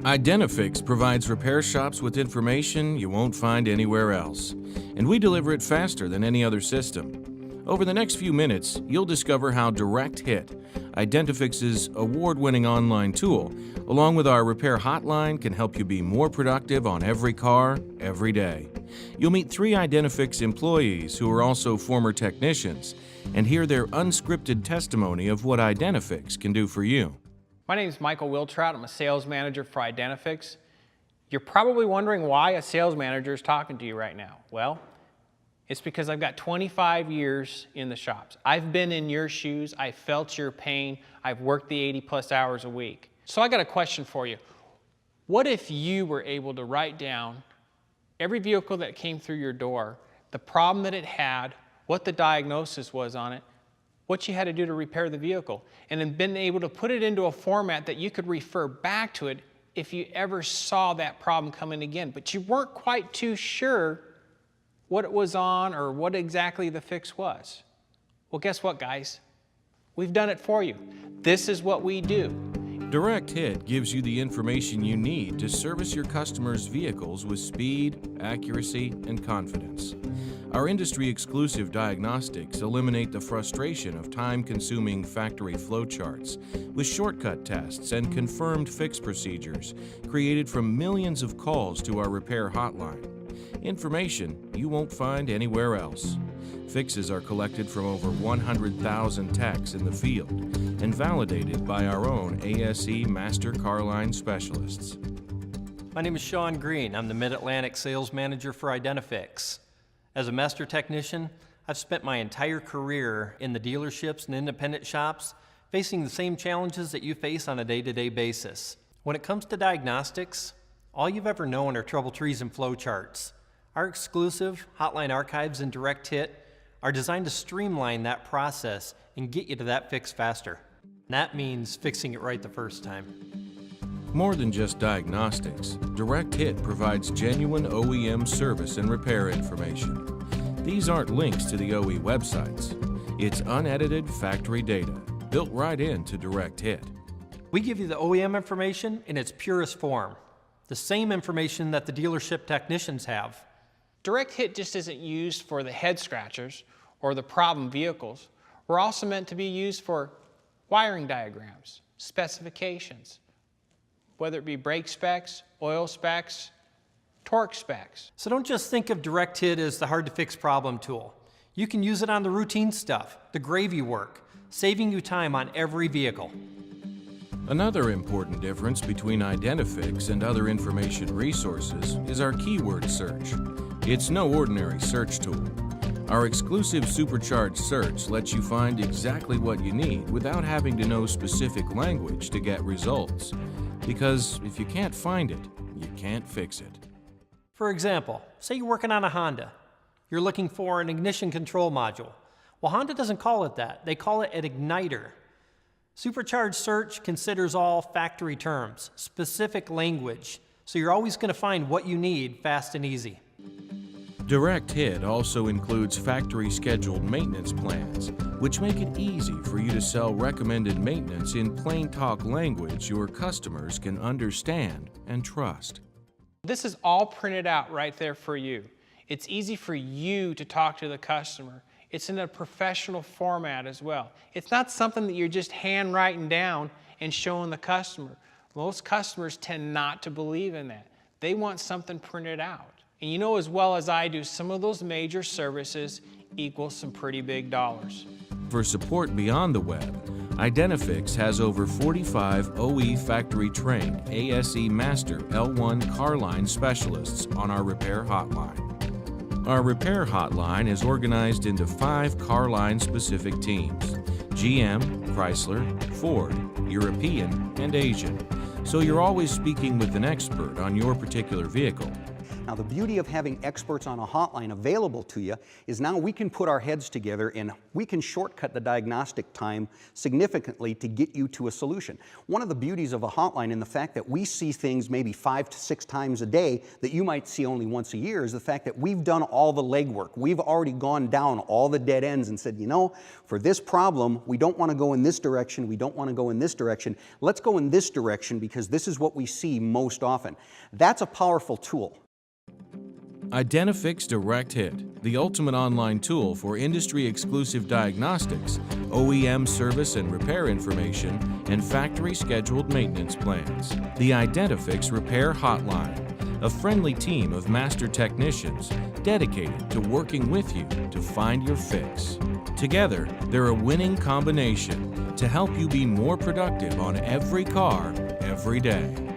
Identifix provides repair shops with information you won't find anywhere else, and we deliver it faster than any other system. Over the next few minutes, you'll discover how Direct Hit, Identifix's award-winning online tool, along with our repair hotline, can help you be more productive on every car, every day. You'll meet 3 Identifix employees who are also former technicians and hear their unscripted testimony of what Identifix can do for you. My name is Michael Wiltrout. I'm a sales manager for Identifix. You're probably wondering why a sales manager is talking to you right now. Well, it's because I've got 25 years in the shops. I've been in your shoes. I've felt your pain. I've worked the 80+ hours a week. So I got a question for you. What if you were able to write down every vehicle that came through your door, the problem that it had, what the diagnosis was on it, what you had to do to repair the vehicle, and then been able to put it into a format that you could refer back to it if you ever saw that problem coming again, but you weren't quite too sure what it was on or what exactly the fix was? Well, guess what, guys? We've done it for you. This is what we do. Direct Hit gives you the information you need to service your customers' vehicles with speed, accuracy, and confidence. Our industry-exclusive diagnostics eliminate the frustration of time-consuming factory flowcharts with shortcut tests and confirmed fix procedures created from millions of calls to our repair hotline. Information you won't find anywhere else. Fixes are collected from over 100,000 techs in the field and validated by our own ASE Master Carline specialists. My name is Sean Green. I'm the Mid-Atlantic Sales Manager for Identifix. As a master technician, I've spent my entire career in the dealerships and independent shops facing the same challenges that you face on a day-to-day basis. When it comes to diagnostics, all you've ever known are trouble trees and flowcharts. Our exclusive hotline archives and Direct Hit are designed to streamline that process and get you to that fix faster. And that means fixing it right the first time. More than just diagnostics, Direct Hit provides genuine OEM service and repair information. These aren't links to the OE websites. It's unedited factory data, built right into Direct Hit. We give you the OEM information in its purest form, the same information that the dealership technicians have. Direct Hit just isn't used for the head scratchers or the problem vehicles. We're also meant to be used for wiring diagrams, specifications, whether it be brake specs, oil specs, torque specs. So don't just think of Direct Hit as the hard-to-fix problem tool. You can use it on the routine stuff, the gravy work, saving you time on every vehicle. Another important difference between Identifix and other information resources is our keyword search. It's no ordinary search tool. Our exclusive supercharged search lets you find exactly what you need without having to know specific language to get results. Because if you can't find it, you can't fix it. For example, say you're working on a Honda. You're looking for an ignition control module. Well, Honda doesn't call it that. They call it an igniter. Supercharged search considers all factory terms, specific language, so you're always going to find what you need fast and easy. Direct Hit also includes factory scheduled maintenance plans, which make it easy for you to sell recommended maintenance in plain talk language your customers can understand and trust. This is all printed out right there for you. It's easy for you to talk to the customer. It's in a professional format as well. It's not something that you're just hand writing down and showing the customer. Most customers tend not to believe in that. They want something printed out. And you know as well as I do, some of those major services equal some pretty big dollars. For support beyond the web, Identifix has over 45 OE factory-trained ASE Master L1 Carline specialists on our repair hotline. Our repair hotline is organized into 5 Carline-specific teams: GM, Chrysler, Ford, European, and Asian. So you're always speaking with an expert on your particular vehicle. Now, the beauty of having experts on a hotline available to you is now we can put our heads together and we can shortcut the diagnostic time significantly to get you to a solution. One of the beauties of a hotline and the fact that we see things maybe 5 to 6 times a day that you might see only once a year is the fact that we've done all the legwork. We've already gone down all the dead ends and said, you know, for this problem, we don't want to go in this direction, we don't want to go in this direction. Let's go in this direction because this is what we see most often. That's a powerful tool. Identifix Direct Hit, the ultimate online tool for industry-exclusive diagnostics, OEM service and repair information, and factory-scheduled maintenance plans. The Identifix Repair Hotline, a friendly team of master technicians dedicated to working with you to find your fix. Together, they're a winning combination to help you be more productive on every car, every day.